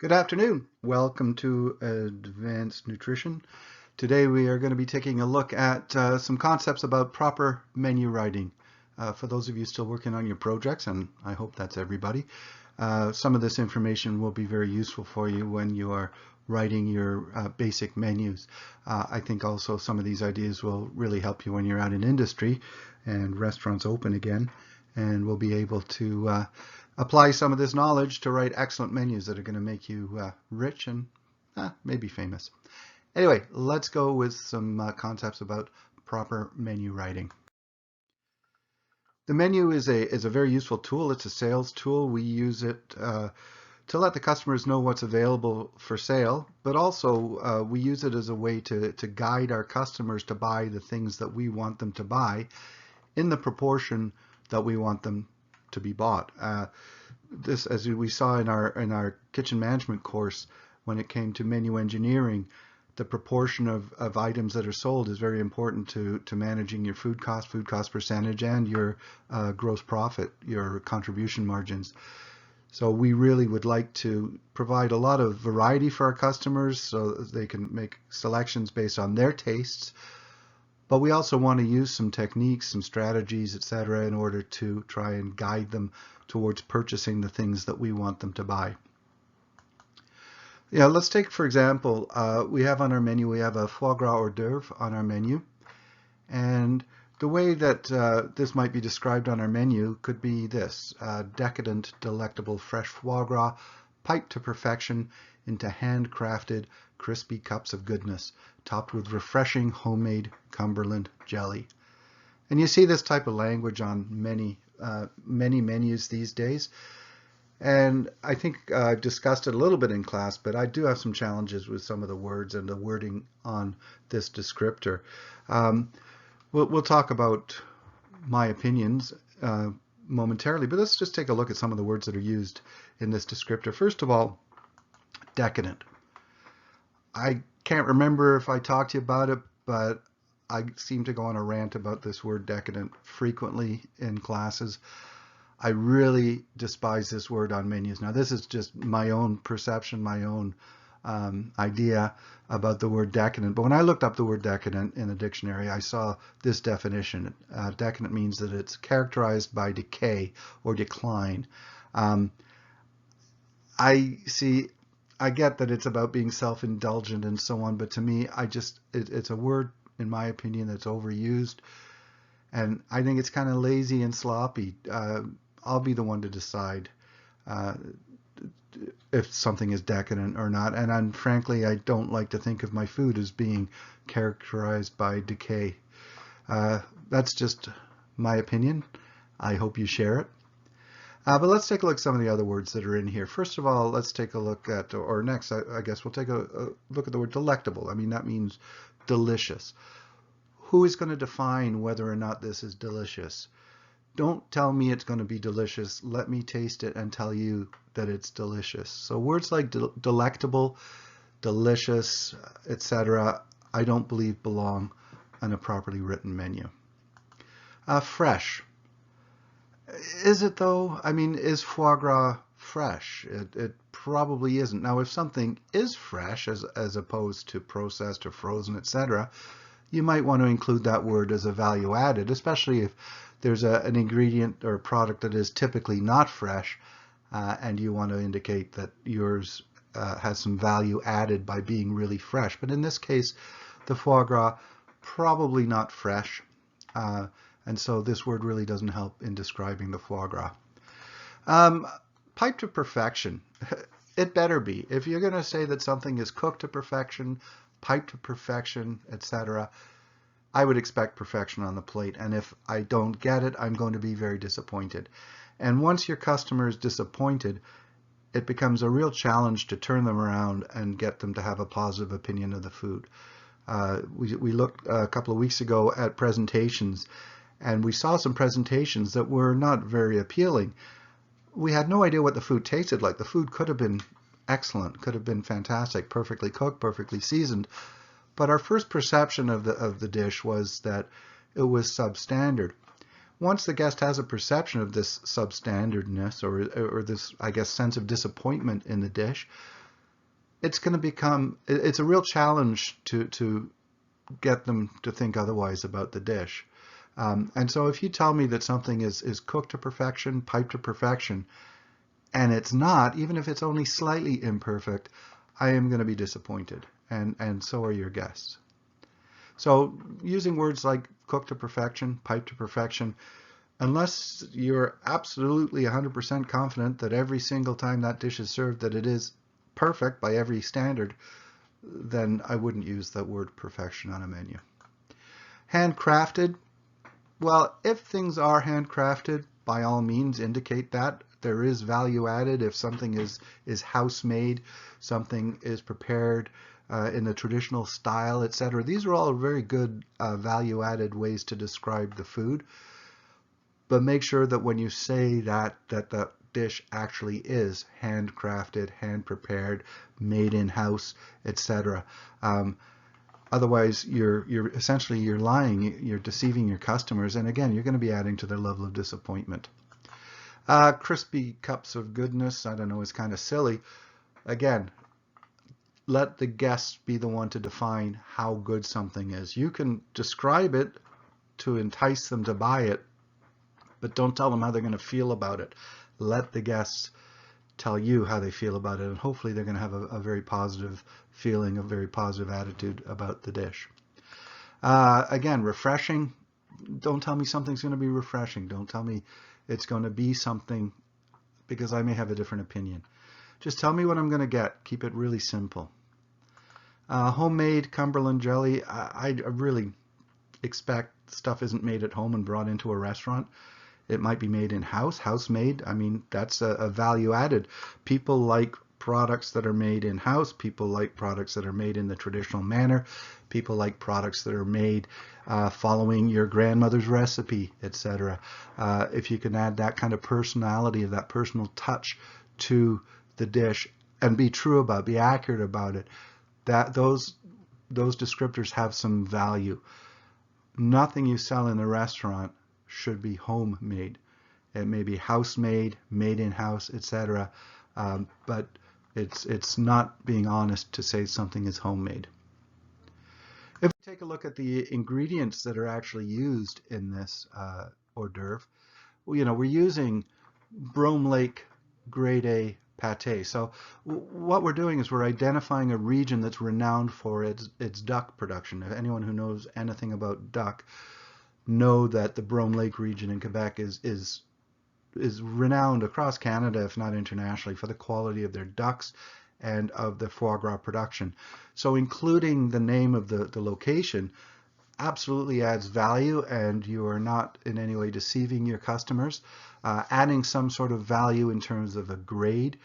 Good afternoon. Welcome to Advanced Nutrition. Today we are going to be taking a look at some concepts about proper menu writing. For those of you still working on your projects, and I hope that's everybody, some of this information will be very useful for you when you are writing your basic menus. I think also some of these ideas will really help you when you're out in industry and restaurants open again, and we'll be able to apply some of this knowledge to write excellent menus that are going to make you rich and maybe famous. Anyway, let's go with some concepts about proper menu writing. The menu is a very useful tool. It's a sales tool. We use it to let the customers know what's available for sale, but also we use it as a way to guide our customers to buy the things that we want them to buy in the proportion that we want them to be bought. This, as we saw in our kitchen management course, when it came to menu engineering, the proportion of items that are sold is very important to managing your food cost percentage, and your gross profit, your contribution margins. So we really would like to provide a lot of variety for our customers so that they can make selections based on their tastes. But we also want to use some techniques, some strategies, etc., in order to try and guide them towards purchasing the things that we want them to buy. Yeah, let's take, for example, we have on our menu, we have a foie gras hors d'oeuvre on our menu. And the way that this might be described on our menu could be this: decadent, delectable fresh foie gras, piped to perfection into handcrafted, crispy cups of goodness, topped with refreshing homemade Cumberland jelly. And you see this type of language on many menus these days. And I think I've discussed it a little bit in class, but I do have some challenges with some of the words and the wording on this descriptor. We'll talk about my opinions momentarily, but let's just take a look at some of the words that are used in this descriptor. First of all, decadent. I can't remember if I talked to you about it, but I seem to go on a rant about this word decadent frequently in classes. I really despise this word on menus. Now, this is just my own perception, my own idea about the word decadent. But when I looked up the word decadent in the dictionary, I saw this definition. Decadent means that it's characterized by decay or decline. I get that it's about being self-indulgent and so on, but to me, it's a word, in my opinion, that's overused. And I think it's kind of lazy and sloppy. I'll be the one to decide if something is decadent or not. And frankly, I don't like to think of my food as being characterized by decay. That's just my opinion. I hope you share it. But let's take a look at some of the other words that are in here. First of all, let's take a look at, or next, I guess we'll take a look at the word delectable. I mean, that means delicious. Who is going to define whether or not this is delicious? Don't tell me it's going to be delicious. Let me taste it and tell you that it's delicious. So words like delectable, delicious, etc., I don't believe belong on a properly written menu. Fresh. Is it though? I mean, is foie gras fresh? It probably isn't. Now, if something is fresh as opposed to processed or frozen, etc., you might want to include that word as a value added, especially if there's an ingredient or a product that is typically not fresh, and you want to indicate that yours has some value added by being really fresh. But in this case, the foie gras, probably not fresh, and so this word really doesn't help in describing the foie gras. Piped to perfection. It better be. If you're going to say that something is cooked to perfection, piped to perfection, etc., I would expect perfection on the plate. And if I don't get it, I'm going to be very disappointed. And once your customer is disappointed, it becomes a real challenge to turn them around and get them to have a positive opinion of the food. We looked a couple of weeks ago at presentations, and we saw some presentations that were not very appealing. We had no idea what the food tasted like. The food could have been excellent, could have been fantastic, perfectly cooked, perfectly seasoned. But our first perception of the dish was that it was substandard. Once the guest has a perception of this substandardness or this, I guess, sense of disappointment in the dish, it's going to become, it's a real challenge to get them to think otherwise about the dish. And so if you tell me that something is cooked to perfection, piped to perfection, and it's not, even if it's only slightly imperfect, I am going to be disappointed, and so are your guests. So using words like cooked to perfection, piped to perfection, unless you're absolutely 100% confident that every single time that dish is served that it is perfect by every standard, then I wouldn't use the word perfection on a menu. Handcrafted, well, if things are handcrafted, by all means indicate that. There is value added if something is house made, something is prepared in the traditional style, etc. These are all very good value added ways to describe the food. But make sure that when you say that the dish actually is handcrafted, hand prepared, made in house, etc. Otherwise, you're essentially lying, you're deceiving your customers, and again, you're going to be adding to their level of disappointment. Crispy cups of goodness, I don't know, is kind of silly. Again, let the guests be the one to define how good something is. You can describe it to entice them to buy it, but don't tell them how they're going to feel about it. Let the guests tell you how they feel about it, and hopefully they're going to have a very positive feeling, a very positive attitude about the dish. Again, refreshing. Don't tell me something's going to be refreshing. Don't tell me it's going to be something, because I may have a different opinion. Just tell me what I'm going to get. Keep it really simple. Homemade Cumberland jelly. I really expect stuff isn't made at home and brought into a restaurant. It might be made in-house, house-made. I mean, that's a value added. People like products that are made in-house. People like products that are made in the traditional manner. People like products that are made following your grandmother's recipe, etc. If you can add that kind of personality, of that personal touch to the dish, and be true about it, be accurate about it, that those descriptors have some value. Nothing you sell in a restaurant should be homemade. It may be house-made, made in-house, etc. But it's not being honest to say something is homemade. If we take a look at the ingredients that are actually used in this hors d'oeuvre, we're using Brome Lake Grade A pate. So what we're doing is we're identifying a region that's renowned for its duck production. If anyone who knows anything about duck know that the Brome Lake region in Quebec is renowned across Canada, if not internationally, for the quality of their ducks and of the foie gras production. So including the name of the location absolutely adds value, and you are not in any way deceiving your customers. Adding some sort of value in terms of a grade,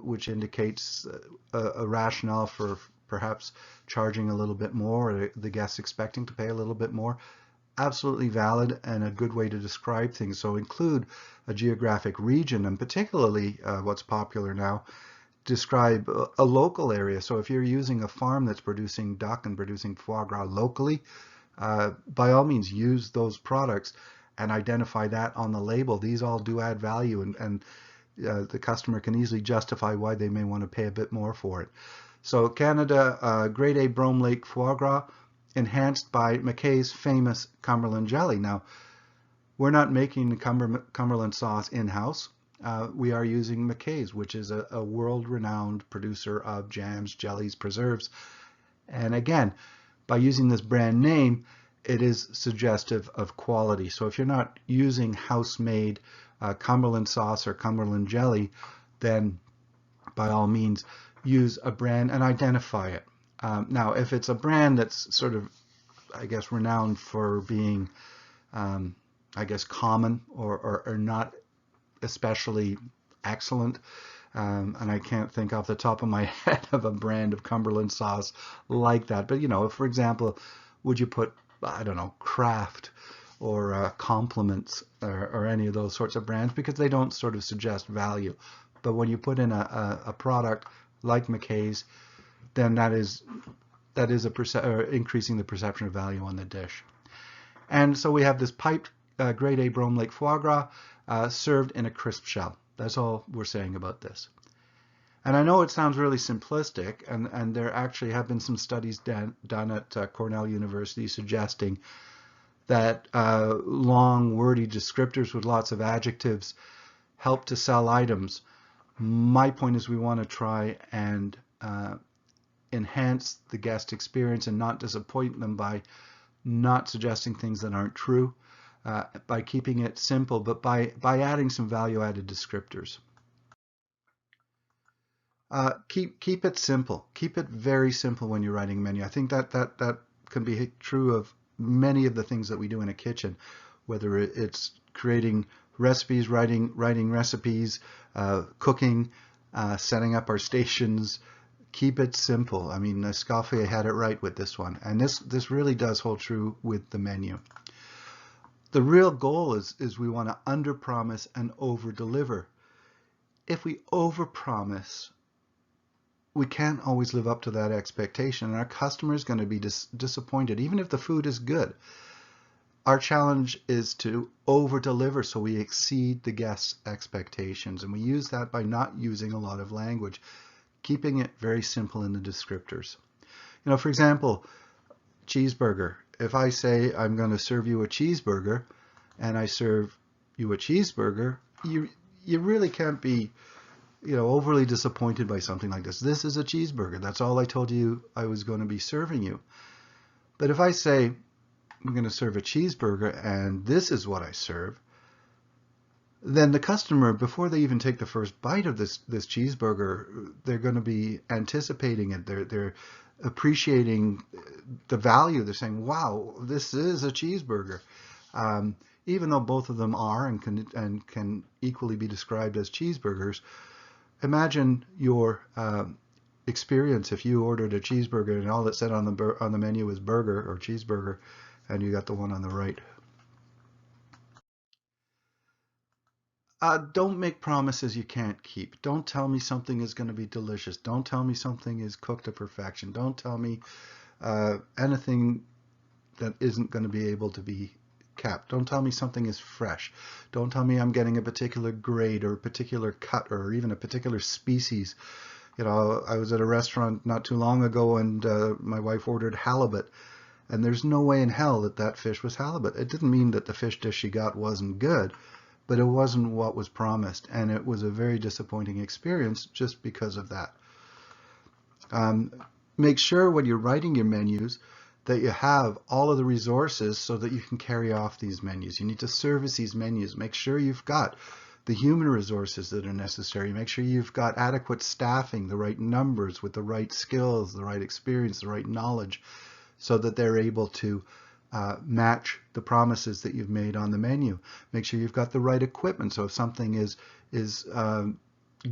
which indicates a rationale for perhaps charging a little bit more, or the guests expecting to pay a little bit more. Absolutely valid and a good way to describe things. So include a geographic region, and particularly what's popular now, describe a local area. So if you're using a farm that's producing duck and producing foie gras locally, by all means use those products and identify that on the label. These all do add value, and the customer can easily justify why they may want to pay a bit more for it. So Canada, Grade A Brome Lake foie gras, enhanced by Mackay's famous Cumberland jelly. Now, we're not making the Cumberland sauce in-house. We are using Mackay's, which is a world-renowned producer of jams, jellies, preserves. And again, by using this brand name, it is suggestive of quality. So if you're not using house-made Cumberland sauce or Cumberland jelly, then by all means use a brand and identify it. Now, if it's a brand that's sort of, I guess, renowned for being, I guess, common or not especially excellent, and I can't think off the top of my head of a brand of Cumberland sauce like that. But, if, for example, would you put, I don't know, Kraft or Compliments or any of those sorts of brands, because they don't sort of suggest value. But when you put in a product like Mackay's, then that is increasing the perception of value on the dish. And so we have this piped Grade A Brome Lake foie gras served in a crisp shell. That's all we're saying about this. And I know it sounds really simplistic, and there actually have been some studies done at Cornell University suggesting that long, wordy descriptors with lots of adjectives help to sell items. My point is we want to try and enhance the guest experience and not disappoint them by not suggesting things that aren't true, by keeping it simple, but by adding some value-added descriptors. Keep it simple. Keep it very simple when you're writing a menu. I think that can be true of many of the things that we do in a kitchen, whether it's creating recipes, writing recipes, cooking, setting up our stations. Keep it simple. I mean, Escoffier had it right with this one, and this really does hold true with the menu. The real goal is we want to under-promise and over-deliver. If we over-promise, we can't always live up to that expectation, and our customer is going to be disappointed, even if the food is good. Our challenge is to over-deliver so we exceed the guest's expectations, and we use that by not using a lot of language, keeping it very simple in the descriptors. You know, for example, cheeseburger. If I say I'm going to serve you a cheeseburger, and I serve you a cheeseburger, you really can't be, you know, overly disappointed by something like this. This is a cheeseburger. That's all I told you I was going to be serving you. But if I say I'm going to serve a cheeseburger and this is what I serve, then the customer, before they even take the first bite of this cheeseburger, they're going to be anticipating it. They're appreciating the value. They're saying, "Wow, this is a cheeseburger." Even though both of them are and can equally be described as cheeseburgers, imagine your experience if you ordered a cheeseburger and all it said on the menu was burger or cheeseburger, and you got the one on the right. Don't make promises you can't keep. Don't tell me something is going to be delicious. Don't tell me something is cooked to perfection. Don't tell me anything that isn't going to be able to be kept. Don't tell me something is fresh. Don't tell me I'm getting a particular grade or a particular cut or even a particular species. You know, I was at a restaurant not too long ago and my wife ordered halibut, and there's no way in hell that that fish was halibut. It didn't mean that the fish dish she got wasn't good, but it wasn't what was promised, and it was a very disappointing experience just because of that. Make sure when you're writing your menus that you have all of the resources so that you can carry off these menus. You need to service these menus. Make sure you've got the human resources that are necessary. Make sure you've got adequate staffing, the right numbers with the right skills, the right experience, the right knowledge, so that they're able to match the promises that you've made on the menu. Make sure you've got the right equipment. So if something is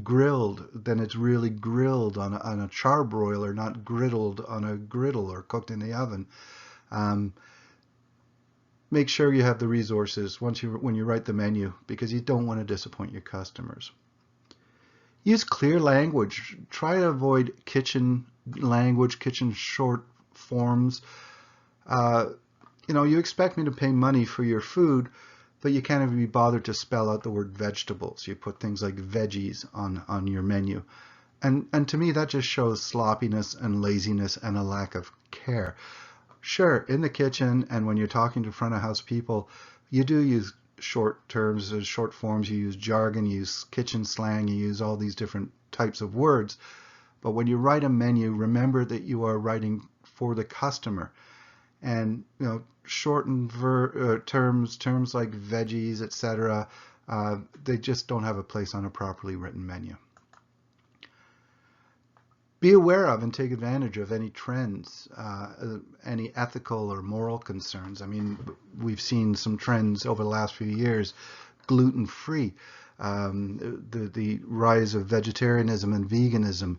grilled, then it's really grilled on a charbroiler, not griddled on a griddle or cooked in the oven. Make sure you have the resources when you write the menu, because you don't want to disappoint your customers. Use clear language. Try to avoid kitchen language, kitchen short forms. You know, you expect me to pay money for your food, but you can't even be bothered to spell out the word vegetables. You put things like veggies on your menu. And to me, that just shows sloppiness and laziness and a lack of care. Sure, in the kitchen and when you're talking to front of house people, you do use short terms, short forms, you use jargon, you use kitchen slang, you use all these different types of words. But when you write a menu, remember that you are writing for the customer. And you know, shortened terms like veggies, etc., they just don't have a place on a properly written menu. Be aware of and take advantage of any trends, any ethical or moral concerns. I mean, we've seen some trends over the last few years, gluten-free, the rise of vegetarianism and veganism.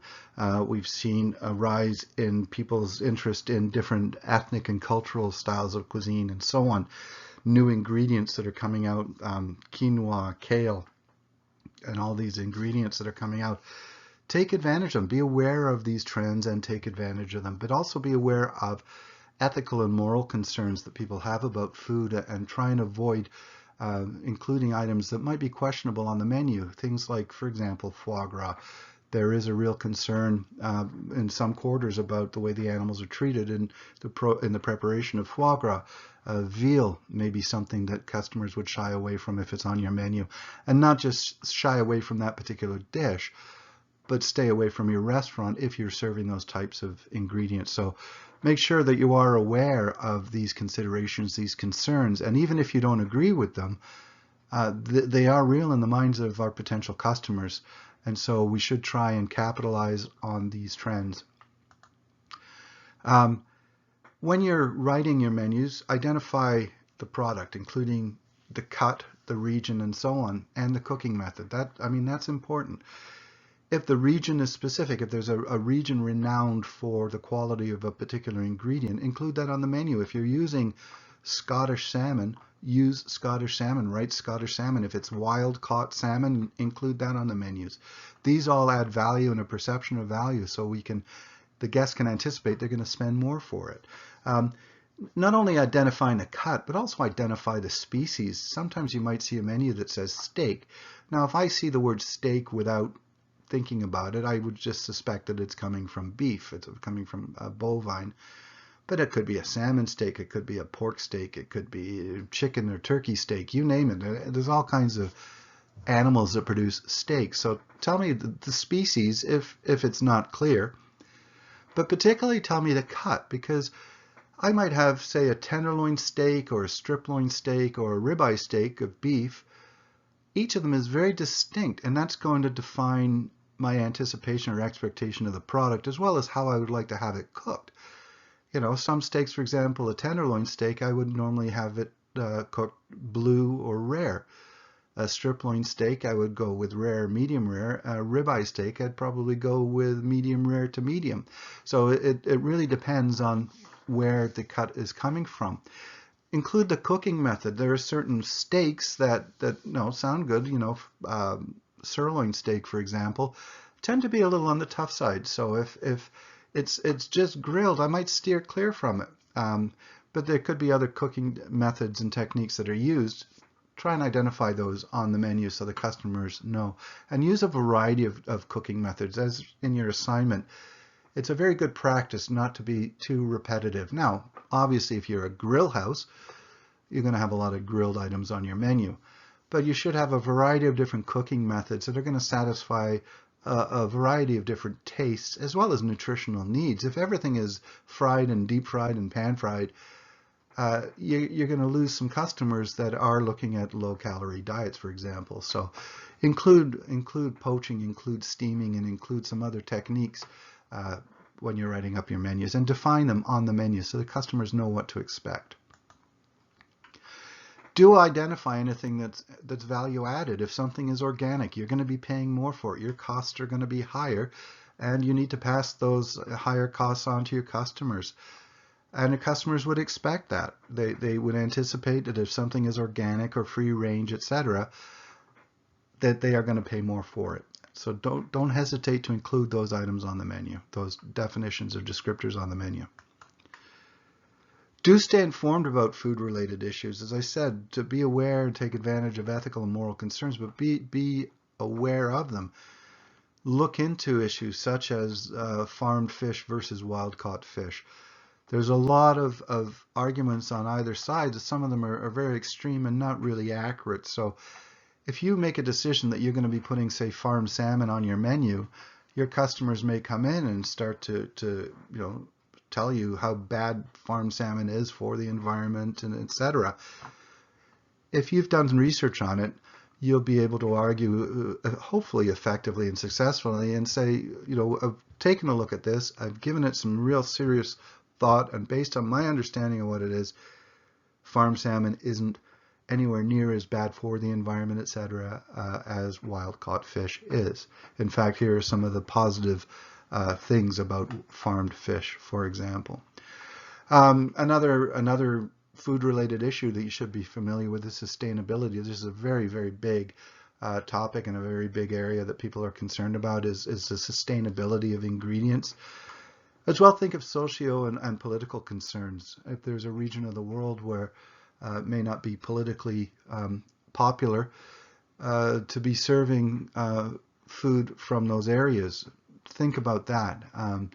We've seen a rise in people's interest in different ethnic and cultural styles of cuisine and so on. New ingredients that are coming out, quinoa, kale, and all these ingredients that are coming out. Take advantage of them. Be aware of these trends and take advantage of them, but also be aware of ethical and moral concerns that people have about food and try and avoid including items that might be questionable on the menu. Things like, for example, foie gras. there is a real concern in some quarters about the way the animals are treated in the preparation of foie gras. Veal may be something that customers would shy away from if it's on your menu, and not just shy away from that particular dish, but stay away from your restaurant if you're serving those types of ingredients. So make sure that you are aware of these considerations, these concerns, and even if you don't agree with them, they are real in the minds of our potential customers. And so we should try and capitalize on these trends. When you're writing your menus, identify the product, including the cut, the region, and so on, and the cooking method. That's important. If the region is specific, if there's a region renowned for the quality of a particular ingredient, include that on the menu. If you're using Scottish salmon, use Scottish salmon, write Scottish salmon. If it's wild caught salmon, include that on the menus. These all add value and a perception of value, so the guests can anticipate they're going to spend more for it. Not only identifying the cut, but also identify the species. Sometimes you might see a menu that says steak. Now, if I see the word steak without thinking about it, I would just suspect that it's coming from beef. It's coming from bovine. But it could be a salmon steak, it could be a pork steak, it could be chicken or turkey steak, you name it. There's all kinds of animals that produce steaks. So tell me the species if it's not clear. But particularly tell me the cut, because I might have, say, a tenderloin steak or a strip loin steak or a ribeye steak of beef. Each of them is very distinct, and that's going to define my anticipation or expectation of the product, as well as how I would like to have it cooked. Some steaks, for example, a tenderloin steak, I would normally have it cooked blue or rare. A strip loin steak, I would go with rare, medium rare. A ribeye steak, I'd probably go with medium rare to medium. So it really depends on where the cut is coming from. Include the cooking method. There are certain steaks that sound good. Sirloin steak, for example, tend to be a little on the tough side. So if it's just grilled, I might steer clear from it. But there could be other cooking methods and techniques that are used. Try and identify those on the menu so the customers know. And use a variety of cooking methods as in your assignment. It's a very good practice not to be too repetitive. Now, obviously, if you're a grill house, you're going to have a lot of grilled items on your menu. But you should have a variety of different cooking methods that are going to satisfy a variety of different tastes as well as nutritional needs. If everything is fried and deep fried and pan fried, you're going to lose some customers that are looking at low-calorie diets, for example. So include poaching, include steaming, and include some other techniques when you're writing up your menus, and define them on the menu so the customers know what to expect. Do identify anything that's value added. If something is organic, you're going to be paying more for it. Your costs are going to be higher, and you need to pass those higher costs on to your customers. And the customers would expect that. They would anticipate that if something is organic or free range, etc., that they are going to pay more for it. So don't hesitate to include those items on the menu, those definitions or descriptors on the menu. Do stay informed about food-related issues. As I said, to be aware and take advantage of ethical and moral concerns, but be aware of them. Look into issues such as farmed fish versus wild-caught fish. There's a lot of arguments on either side. Some of them are very extreme and not really accurate. So if you make a decision that you're going to be putting, say, farmed salmon on your menu, your customers may come in and start to tell you how bad farmed salmon is for the environment, and etc. If you've done some research on it, you'll be able to argue, hopefully effectively and successfully, and say, I've taken a look at this, I've given it some real serious thought, and based on my understanding of what it is, farmed salmon isn't anywhere near as bad for the environment, etc., as wild-caught fish is. In fact, here are some of the positive things about farmed fish, for example. Another food-related issue that you should be familiar with is sustainability. This is a very, very big topic and a very big area that people are concerned about is the sustainability of ingredients. As well, think of socio and political concerns. If there's a region of the world where it may not be politically popular to be serving food from those areas. Think about that. I'm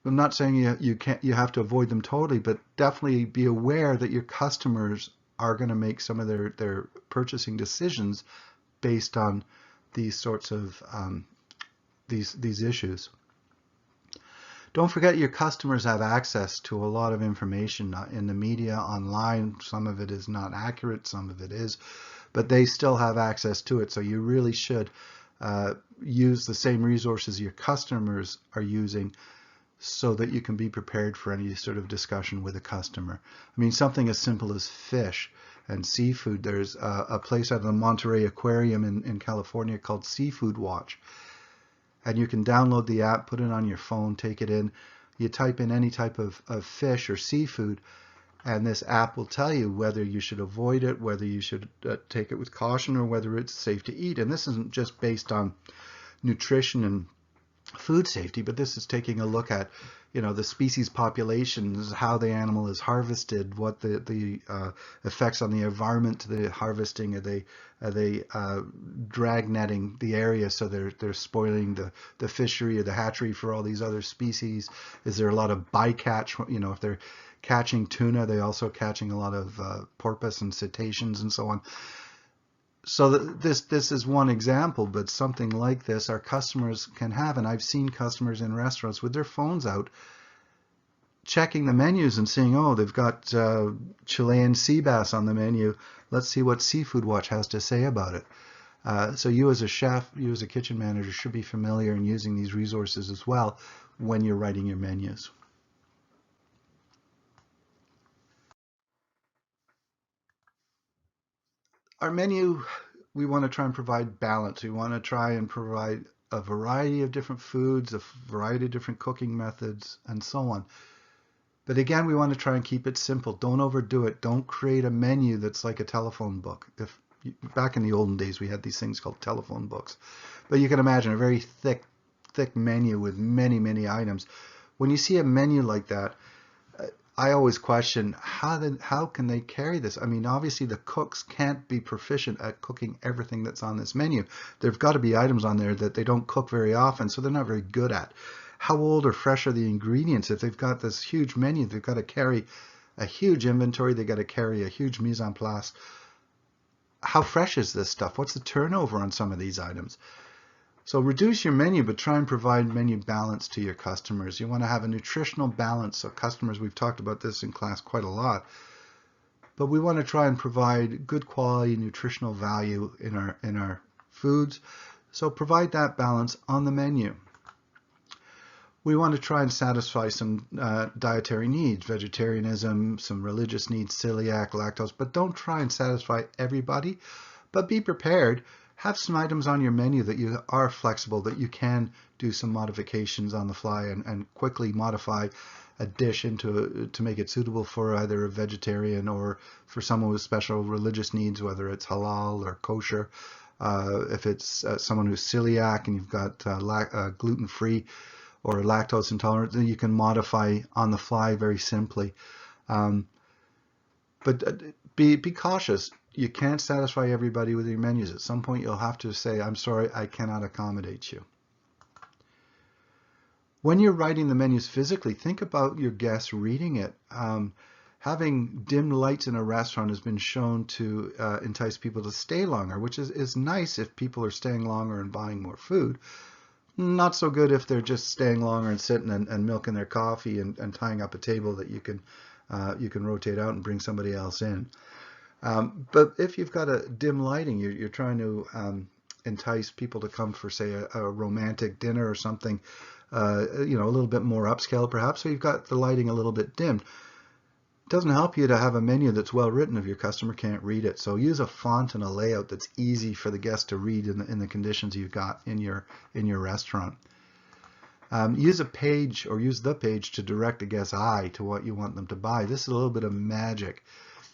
not saying you have to avoid them totally, but definitely be aware that your customers are going to make some of their purchasing decisions based on these sorts of these issues. Don't forget your customers have access to a lot of information in the media, online. Some of it is not accurate, some of it is, but they still have access to it. So you really should use the same resources your customers are using so that you can be prepared for any sort of discussion with a customer. I mean, something as simple as fish and seafood. There's a place out of the Monterey Aquarium in California called Seafood Watch. And you can download the app, put it on your phone, take it in. You type in any type of fish or seafood, and this app will tell you whether you should avoid it, whether you should take it with caution, or whether it's safe to eat. And this isn't just based on nutrition and food safety, but this is taking a look at, the species populations, how the animal is harvested, what the effects on the environment to the harvesting. Are they drag netting the area so they're spoiling the fishery or the hatchery for all these other species? Is there a lot of bycatch? If they're catching tuna, they're also catching a lot of porpoise and cetaceans and so on. So this is one example, but something like this our customers can have, and I've seen customers in restaurants with their phones out checking the menus and seeing, oh, they've got Chilean sea bass on the menu. Let's see what Seafood Watch has to say about it. So you as a chef, you as a kitchen manager should be familiar in using these resources as well when you're writing your menus. Our menu, we want to try and provide balance. We want to try and provide a variety of different foods, a variety of different cooking methods, and so on. But again, we want to try and keep it simple. Don't overdo it. Don't create a menu that's like a telephone book. Back in the olden days, we had these things called telephone books. But you can imagine a very thick menu with many, many items. When you see a menu like that, I always question how can they carry this? I mean, obviously the cooks can't be proficient at cooking everything that's on this menu. There've got to be items on there that they don't cook very often, so they're not very good at. How old or fresh are the ingredients? If they've got this huge menu, they've got to carry a huge inventory, they've got to carry a huge mise en place. How fresh is this stuff? What's the turnover on some of these items? So reduce your menu, but try and provide menu balance to your customers. You want to have a nutritional balance. So customers, we've talked about this in class quite a lot, but we want to try and provide good quality nutritional value in our foods. So provide that balance on the menu. We want to try and satisfy some dietary needs, vegetarianism, some religious needs, celiac, lactose, but don't try and satisfy everybody, but be prepared. Have some items on your menu that you are flexible, that you can do some modifications on the fly and quickly modify a dish to make it suitable for either a vegetarian or for someone with special religious needs, whether it's halal or kosher. If it's someone who's celiac and you've got gluten-free or lactose intolerant, then you can modify on the fly very simply. But be cautious. You can't satisfy everybody with your menus. At some point, you'll have to say, I'm sorry, I cannot accommodate you. When you're writing the menus physically, think about your guests reading it. Having dim lights in a restaurant has been shown to entice people to stay longer, which is nice if people are staying longer and buying more food. Not so good if they're just staying longer and sitting and milking their coffee and tying up a table that you can rotate out and bring somebody else in. But if you've got a dim lighting, you're trying to entice people to come for, say, a romantic dinner or something, a little bit more upscale perhaps, so you've got the lighting a little bit dimmed. It doesn't help you to have a menu that's well written if your customer can't read it. So use a font and a layout that's easy for the guest to read in the conditions you've got in your restaurant. Use a page or use the page to direct the guest's eye to what you want them to buy. This is a little bit of magic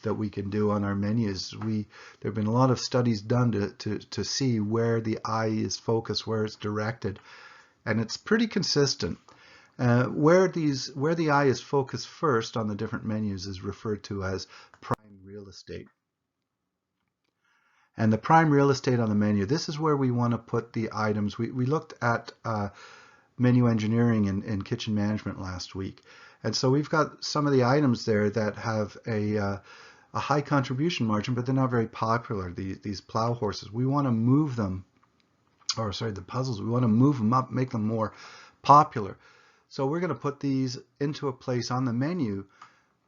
that we can do on our menus. There have been a lot of studies done to see where the eye is focused, where it's directed, and it's pretty consistent. Where the eye is focused first on the different menus is referred to as prime real estate. And the prime real estate on the menu, this is where we want to put the items. We looked at menu engineering and kitchen management last week. And so we've got some of the items there that have a high contribution margin, but they're not very popular, these plow horses. We want to move them, or sorry, the puzzles, we want to move them up, make them more popular. So we're going to put these into a place on the menu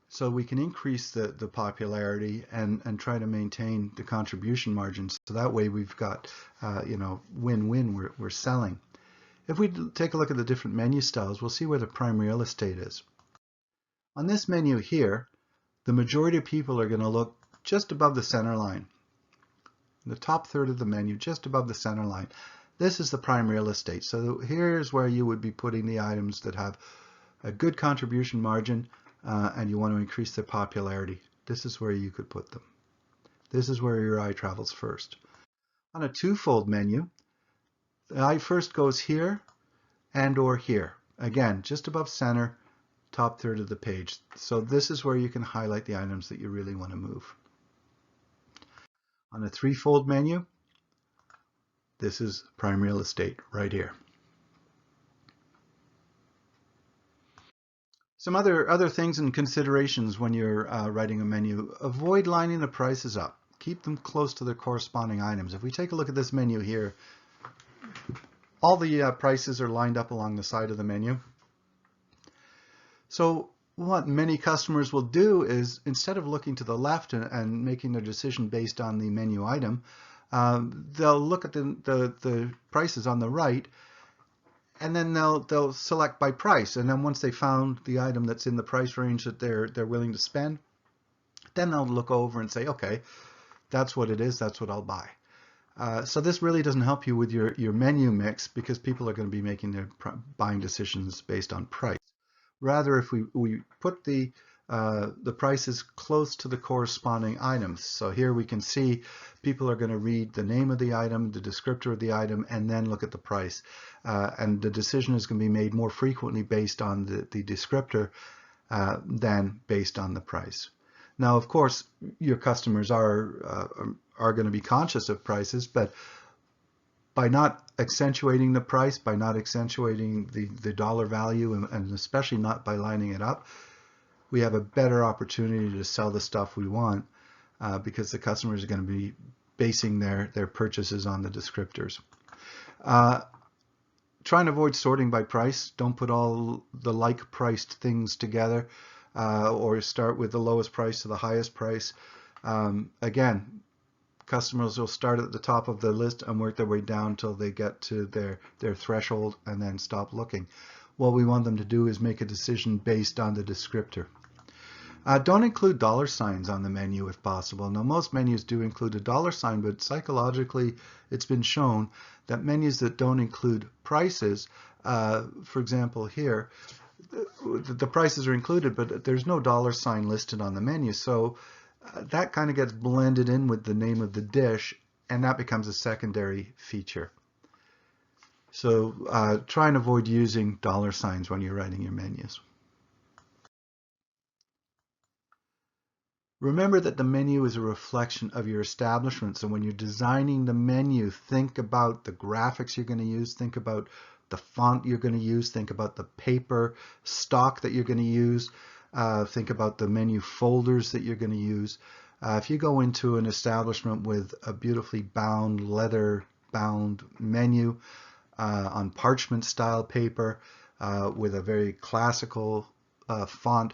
so we can increase the popularity and try to maintain the contribution margins. So that way we've got, win-win, we're selling. If we take a look at the different menu styles, we'll see where the prime real estate is. On this menu here, the majority of people are going to look just above the center line. The top third of the menu, just above the center line. This is the prime real estate. So here's where you would be putting the items that have a good contribution margin and you want to increase their popularity. This is where you could put them. This is where your eye travels first. On a twofold menu, the eye first goes here and or here. Again, just above center, top third of the page. So this is where you can highlight the items that you really want to move. On a threefold menu, this is prime real estate right here. Some other things and considerations when you're writing a menu. Avoid lining the prices up. Keep them close to their corresponding items. If we take a look at this menu here, all the prices are lined up along the side of the menu. So what many customers will do is, instead of looking to the left and making their decision based on the menu item, they'll look at the prices on the right, and then they'll select by price. And then once they found the item that's in the price range that they're willing to spend, then they'll look over and say, okay, that's what it is, that's what I'll buy. So this really doesn't help you with your menu mix, because people are going to be making their buying decisions based on price. Rather, if we put the prices close to the corresponding items. So here we can see people are going to read the name of the item, the descriptor of the item, and then look at the price. And the decision is going to be made more frequently based on the descriptor than based on the price. Now, of course, your customers are going to be conscious of prices, but by not accentuating the price, by not accentuating the dollar value, and especially not by lining it up, we have a better opportunity to sell the stuff we want, because the customers are going to be basing their purchases on the descriptors. Try and avoid sorting by price. Don't put all the like-priced things together, or start with the lowest price to the highest price. Again, customers will start at the top of the list and work their way down until they get to their threshold and then stop looking. What we want them to do is make a decision based on the descriptor. Don't include dollar signs on the menu if possible. Now, most menus do include a dollar sign, but psychologically it's been shown that menus that don't include prices, for example here, the prices are included, but there's no dollar sign listed on the menu. So that kind of gets blended in with the name of the dish, and that becomes a secondary feature. So try and avoid using dollar signs when you're writing your menus. Remember that the menu is a reflection of your establishment. So when you're designing the menu, think about the graphics you're going to use, think about the font you're going to use, think about the paper stock that you're going to use, think about the menu folders that you're going to use. If you go into an establishment with a beautifully bound, leather-bound menu on parchment style paper with a very classical font,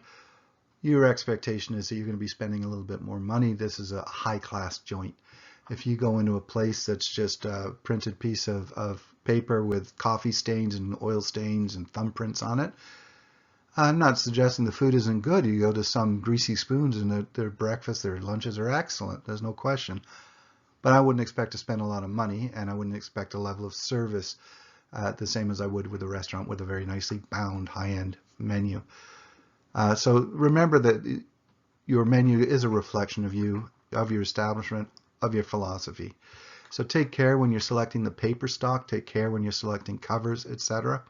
your expectation is that you're going to be spending a little bit more money. This is a high-class joint. If you go into a place that's just a printed piece of paper with coffee stains and oil stains and thumbprints on it, I'm not suggesting the food isn't good. You go to some Greasy Spoons and their breakfast, their lunches are excellent. There's no question. But I wouldn't expect to spend a lot of money, and I wouldn't expect a level of service the same as I would with a restaurant with a very nicely bound high-end menu. So remember that your menu is a reflection of you, of your establishment, of your philosophy. So take care when you're selecting the paper stock, take care when you're selecting covers, etc.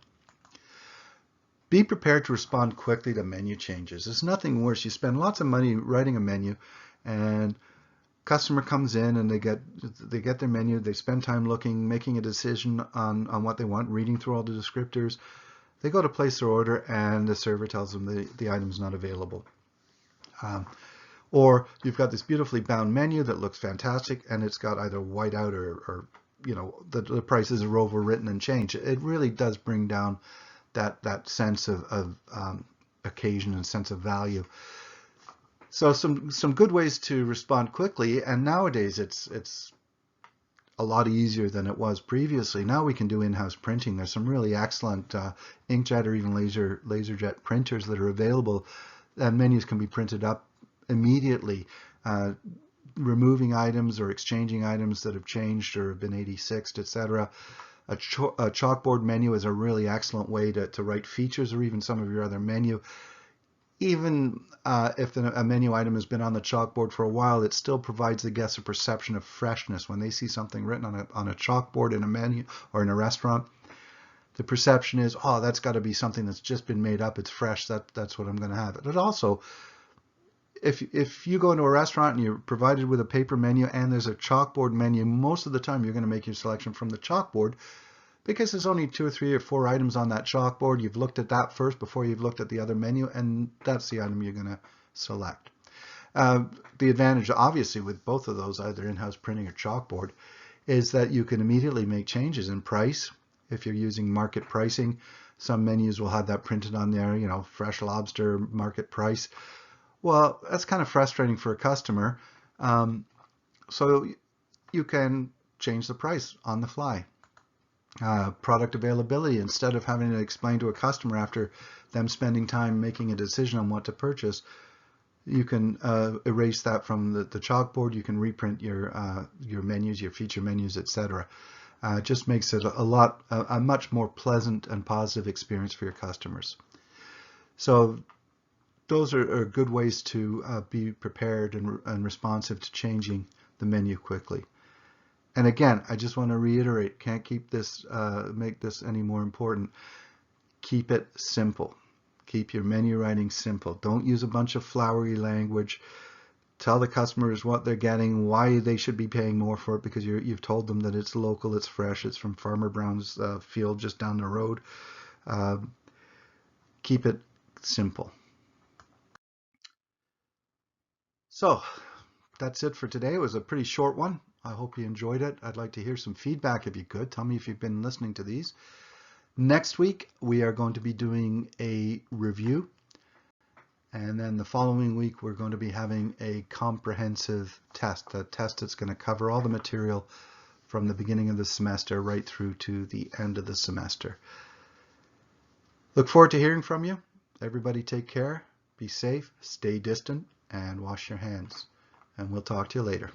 Be prepared to respond quickly to menu changes. There's nothing worse. You spend lots of money writing a menu, and Customer comes in and they get their menu, they spend time looking, making a decision on what they want, reading through all the descriptors. They go to place their order and the server tells them the item's not available. Or you've got this beautifully bound menu that looks fantastic and it's got either white out or the prices are overwritten and changed. It really does bring down that sense of occasion and sense of value. So some good ways to respond quickly, and nowadays it's a lot easier than it was previously. Now we can do in-house printing. There's some really excellent inkjet or even laserjet printers that are available, and menus can be printed up immediately, removing items or exchanging items that have changed or have been 86'd, etc. A chalkboard menu is a really excellent way to write features or even some of your other menu. Even if a menu item has been on the chalkboard for a while, it still provides the guests a perception of freshness. When they see something written on a chalkboard in a menu or in a restaurant, the perception is, oh, that's got to be something that's just been made up. It's fresh. That's what I'm going to have. But also, if you go into a restaurant and you're provided with a paper menu and there's a chalkboard menu, most of the time you're going to make your selection from the chalkboard, because there's only 2 or 3 or 4 items on that chalkboard. You've looked at that first before you've looked at the other menu, and that's the item you're going to select. The advantage, obviously, with both of those, either in-house printing or chalkboard, is that you can immediately make changes in price. If you're using market pricing, some menus will have that printed on there, fresh lobster, market price. Well, that's kind of frustrating for a customer. So you can change the price on the fly. Product availability, instead of having to explain to a customer after them spending time making a decision on what to purchase, you can erase that from the chalkboard. You can reprint your menus, your feature menus, etc. It just makes it a much more pleasant and positive experience for your customers. So those are good ways to be prepared and responsive to changing the menu quickly. And again, I just want to reiterate, can't keep this, make this any more important. Keep it simple. Keep your menu writing simple. Don't use a bunch of flowery language. Tell the customers what they're getting, why they should be paying more for it, because you've told them that it's local, it's fresh, it's from Farmer Brown's field just down the road. Keep it simple. So that's it for today. It was a pretty short one. I hope you enjoyed it. I'd like to hear some feedback if you could. Tell me if you've been listening to these. Next week, we are going to be doing a review. And then the following week, we're going to be having a comprehensive test, a test that's going to cover all the material from the beginning of the semester right through to the end of the semester. Look forward to hearing from you. Everybody take care, be safe, stay distant, and wash your hands. And we'll talk to you later.